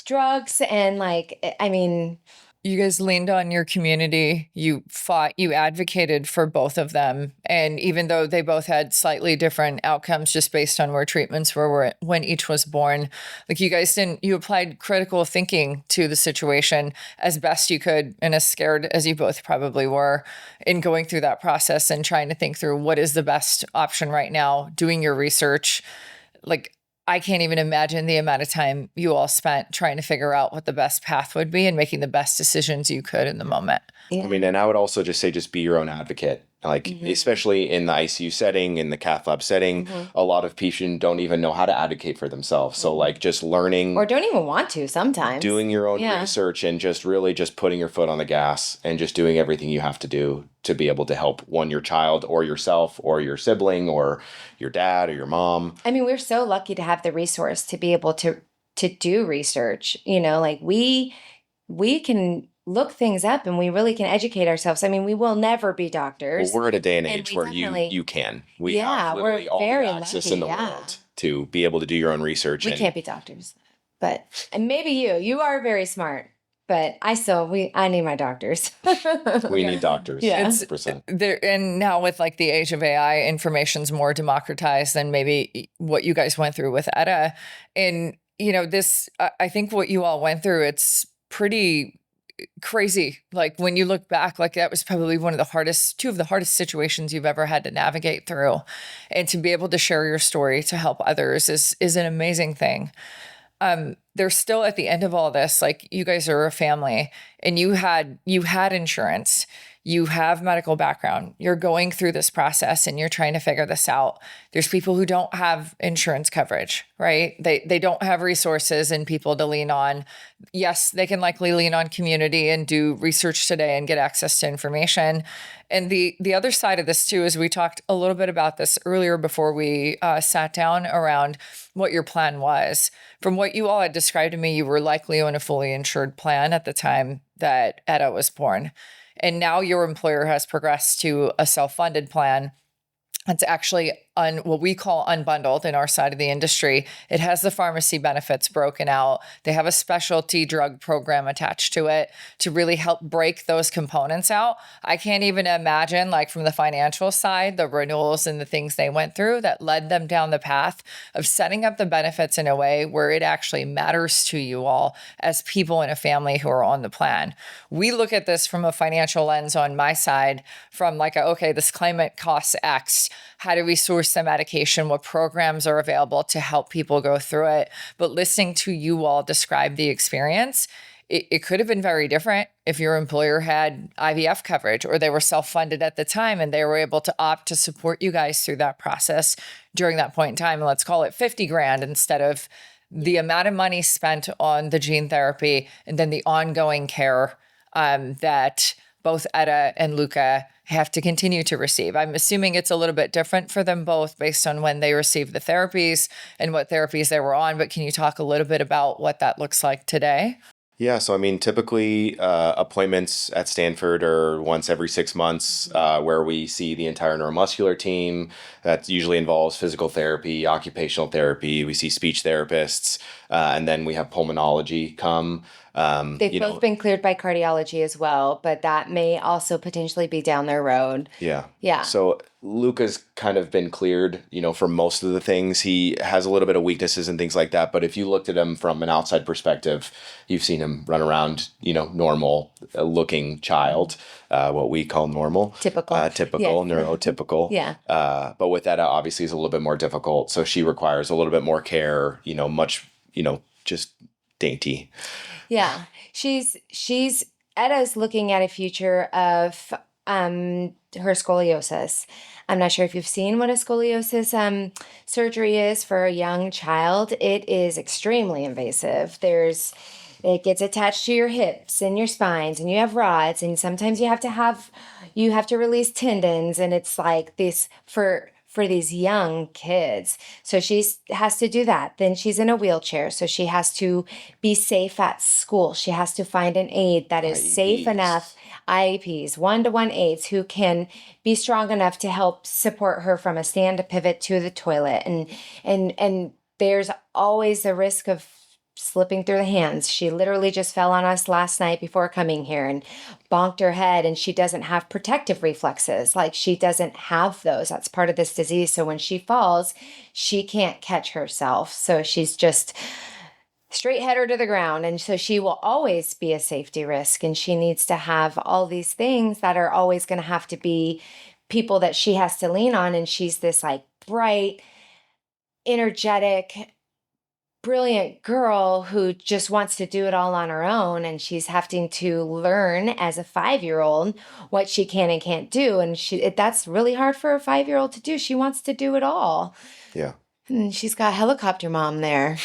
[SPEAKER 3] drugs. And, like, I mean,
[SPEAKER 2] You guys leaned on your community. You fought, you advocated for both of them. And even though they both had slightly different outcomes just based on where treatments were when each was born, like, you applied critical thinking to the situation as best you could, and as scared as you both probably were in going through that process and trying to think through what is the best option right now, doing your research. Like, I can't even imagine the amount of time you all spent trying to figure out what the best path would be and making the best decisions you could in the moment.
[SPEAKER 3] yeah.
[SPEAKER 1] I mean, and I would also just say, just be your own advocate. Like, especially in the ICU setting, in the cath lab setting, a lot of patients don't even know how to advocate for themselves. So like just learning
[SPEAKER 3] or don't even want to sometimes.
[SPEAKER 1] Doing your own research and just really just putting your foot on the gas and just doing everything you have to do to be able to help your child or yourself or your sibling or your dad or your mom.
[SPEAKER 3] I mean, we're so lucky to have the resource to be able to do research. You know, like we can look things up and we really can educate ourselves. I mean, we will never be doctors.
[SPEAKER 1] Well, we're at a day and
[SPEAKER 3] And
[SPEAKER 1] age
[SPEAKER 3] we
[SPEAKER 1] where
[SPEAKER 3] definitely-
[SPEAKER 1] you can. We
[SPEAKER 3] Yeah,
[SPEAKER 1] have literally
[SPEAKER 3] we're
[SPEAKER 1] all
[SPEAKER 3] very
[SPEAKER 1] the access
[SPEAKER 3] lucky,
[SPEAKER 1] in the
[SPEAKER 3] yeah.
[SPEAKER 1] world to be able to do your own research.
[SPEAKER 3] We can't be doctors, but and maybe you are very smart, but I need my doctors.
[SPEAKER 1] We need doctors.
[SPEAKER 3] Yeah.
[SPEAKER 1] 100%.
[SPEAKER 2] There, and now with like the age of AI, information's more democratized than maybe what you guys went through with Etta. And, you know, I think what you all went through, it's pretty crazy. Like when you look back, like that was probably two of the hardest situations you've ever had to navigate through. And to be able to share your story to help others is an amazing thing. There's still at the end of all this, like you guys are a family and you had insurance, you have medical background, you're going through this process and you're trying to figure this out. There's people who don't have insurance coverage, right? They don't have resources and people to lean on. Yes, they can likely lean on community and do research today and get access to information. And the other side of this too is we talked a little bit about this earlier before we sat down around what your plan was. From what you all had described to me, you were likely on a fully insured plan at the time that Etta was born. And now your employer has progressed to a self-funded plan. It's actually what we call unbundled in our side of the industry. It has the pharmacy benefits broken out. They have a specialty drug program attached to it to really help break those components out. I can't even imagine, like from the financial side, the renewals and the things they went through that led them down the path of setting up the benefits in a way where it actually matters to you all as people in a family who are on the plan. We look at this from a financial lens on my side, from like, okay, this claimant costs X. How do we source the medication? What programs are available to help people go through it? But listening to you all describe the experience, it could have been very different if your employer had IVF coverage or they were self-funded at the time and they were able to opt to support you guys through that process during that point in time. And let's call it 50 grand instead of the amount of money spent on the gene therapy and then the ongoing care that both Etta and Luca have to continue to receive. I'm assuming it's a little bit different for them both based on when they received the therapies and what therapies they were on, but can you talk a little bit about what that looks like today?
[SPEAKER 1] Yeah, so I mean, typically appointments at Stanford are once every 6 months, where we see the entire neuromuscular team. That usually involves physical therapy, occupational therapy. We see speech therapists, and then we have pulmonology come.
[SPEAKER 3] They've both been cleared by cardiology as well, but that may also potentially be down their road.
[SPEAKER 1] Yeah.
[SPEAKER 3] Yeah.
[SPEAKER 1] So Luca's kind of been cleared, for most of the things. He has a little bit of weaknesses and things like that. But if you looked at him from an outside perspective, you've seen him run around, normal looking child, what we call normal.
[SPEAKER 3] Typical.
[SPEAKER 1] Neurotypical.
[SPEAKER 3] Yeah.
[SPEAKER 1] But with Etta, obviously, is a little bit more difficult. So she requires a little bit more care, much, just dainty.
[SPEAKER 3] Yeah. Etta's looking at a future of her scoliosis. I'm not sure if you've seen what a scoliosis surgery is for a young child. It is extremely invasive. It gets attached to your hips and your spines, and you have rods, and sometimes you have to release tendons, and it's like this for these young kids. So she has to do that. Then she's in a wheelchair. So she has to be safe at school. She has to find an aide that is
[SPEAKER 1] IEPs.
[SPEAKER 3] safe enough, IEPs, one-to-one aides who can be strong enough to help support her from a stand to pivot to the toilet. And there's always the risk of slipping through the hands. She literally just fell on us last night before coming here and bonked her head, and she doesn't have protective reflexes. Like, she doesn't have those. That's part of this disease. So when she falls, she can't catch herself. So she's just straight header to the ground. And so she will always be a safety risk, and she needs to have all these things that are always going to have to be people that she has to lean on. And she's this like bright, energetic, brilliant girl who just wants to do it all on her own, and she's having to learn as a 5-year-old what she can and can't do, and that's really hard for a 5-year-old to do. She wants to do it all.
[SPEAKER 1] Yeah.
[SPEAKER 3] And she's got helicopter mom there.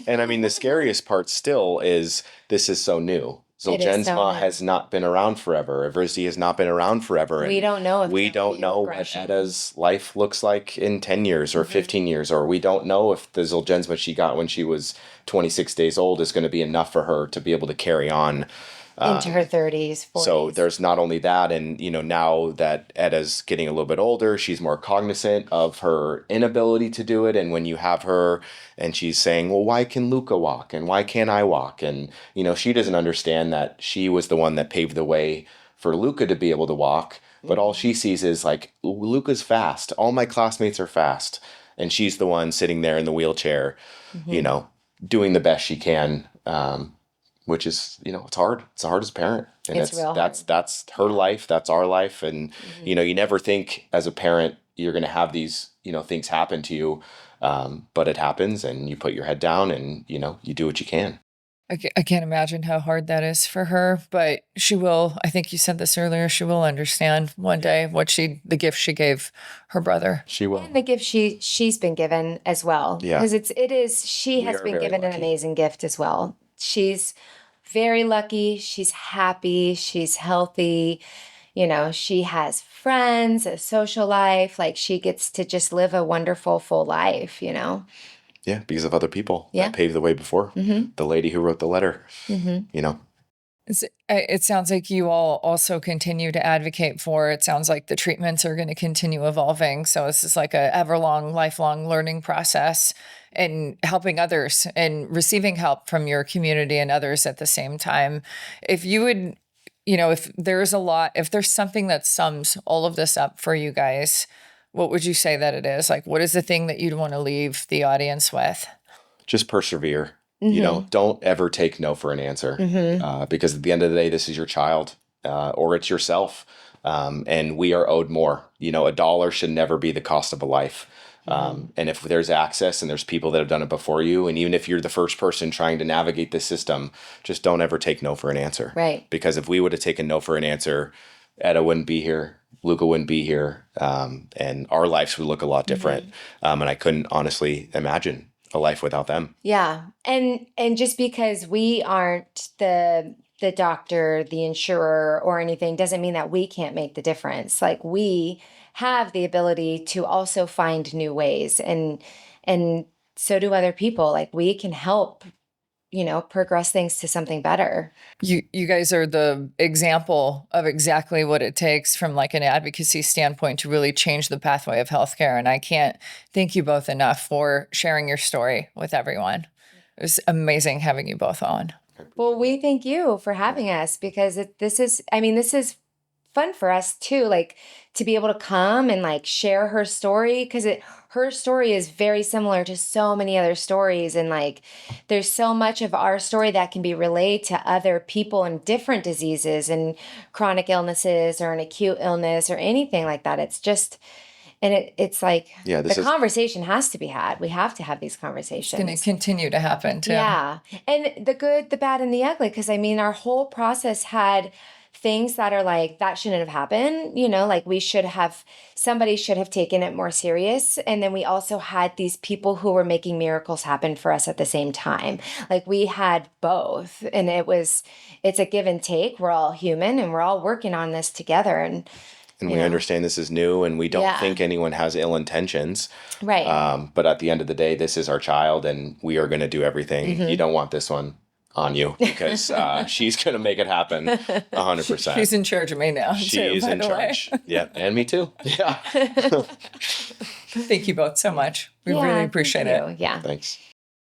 [SPEAKER 1] And I mean, the scariest part still is this is so new. Zolgensma has not been around forever. Evrysdi has not been around forever.
[SPEAKER 3] We don't know if
[SPEAKER 1] we don't know what
[SPEAKER 3] regression.
[SPEAKER 1] Etta's life looks like in 10 years or 15 years, or we don't know if the Zolgensma she got when she was 26 days old is going to be enough for her to be able to carry on
[SPEAKER 3] into her 30s, 40s.
[SPEAKER 1] So there's not only that, and now that Etta's getting a little bit older, she's more cognizant of her inability to do it. And when you have her and she's saying, well, why can Luca walk and why can't I walk? And she doesn't understand that she was the one that paved the way for Luca to be able to walk. But all she sees is like, Luca's fast. All my classmates are fast. And she's the one sitting there in the wheelchair, doing the best she can. Which is, it's hard. It's hard as a parent. And
[SPEAKER 3] it's real hard.
[SPEAKER 1] That's her life. That's our life. And, you never think as a parent, you're going to have these, things happen to you. But it happens and you put your head down and, you do what you can.
[SPEAKER 2] I can't imagine how hard that is for her, but she will, I think you said this earlier, she will understand one day the gift she gave her brother.
[SPEAKER 1] She will.
[SPEAKER 3] And the gift she's been given as well.
[SPEAKER 1] Yeah.
[SPEAKER 3] Because she has been given an amazing gift as well. She's very lucky. She's happy. She's healthy. She has friends, a social life. Like she gets to just live a wonderful, full life,
[SPEAKER 1] Yeah, because of other people
[SPEAKER 3] that
[SPEAKER 1] paved the way before. The lady who wrote the letter,
[SPEAKER 2] It sounds like you all also continue to advocate for, it sounds like the treatments are going to continue evolving. So this is like a lifelong learning process and helping others and receiving help from your community and others at the same time. If you would, if there's something that sums all of this up for you guys, what would you say that it is? Like, what is the thing that you'd want to leave the audience with?
[SPEAKER 1] Just persevere. Don't ever take no for an answer because at the end of the day, this is your child or it's yourself. And we are owed more. $1 should never be the cost of a life. And if there's access and there's people that have done it before you, and even if you're the first person trying to navigate this system, just don't ever take no for an answer.
[SPEAKER 3] Right.
[SPEAKER 1] Because if we would have taken no for an answer, Etta wouldn't be here. Luca wouldn't be here. And our lives would look a lot different. And I couldn't honestly imagine a life without them.
[SPEAKER 3] Yeah. And just because we aren't the doctor, the insurer or anything doesn't mean that we can't make the difference. Like we have the ability to also find new ways and so do other people. Like we can help, progress things to something better.
[SPEAKER 2] You guys are the example of exactly what it takes from like an advocacy standpoint to really change the pathway of healthcare. And I can't thank you both enough for sharing your story with everyone. It was amazing having you both on.
[SPEAKER 3] Well, we thank you for having us because this is fun for us too, like to be able to come and like share her story because her story is very similar to so many other stories. And like, there's so much of our story that can be relayed to other people in different diseases and chronic illnesses or an acute illness or anything like that. It's just, and it's like, the conversation has to be had. We have to have these conversations.
[SPEAKER 2] It's going to continue to happen too.
[SPEAKER 3] Yeah. And the good, the bad, and the ugly. Because our whole process had things that are like, that shouldn't have happened, like somebody should have taken it more serious. And then we also had these people who were making miracles happen for us at the same time. Like we had both and it's a give and take. We're all human and we're all working on this together. And
[SPEAKER 1] we understand this is new and we don't think anyone has ill intentions.
[SPEAKER 3] Right.
[SPEAKER 1] But at the end of the day, this is our child and we are going to do everything. You don't want this one on you because she's going to make it happen 100%.
[SPEAKER 2] She's in charge of me now.
[SPEAKER 1] She's in charge. Yeah. And me too. Yeah.
[SPEAKER 2] Thank you both so much. We really appreciate it.
[SPEAKER 3] Yeah.
[SPEAKER 1] Thanks.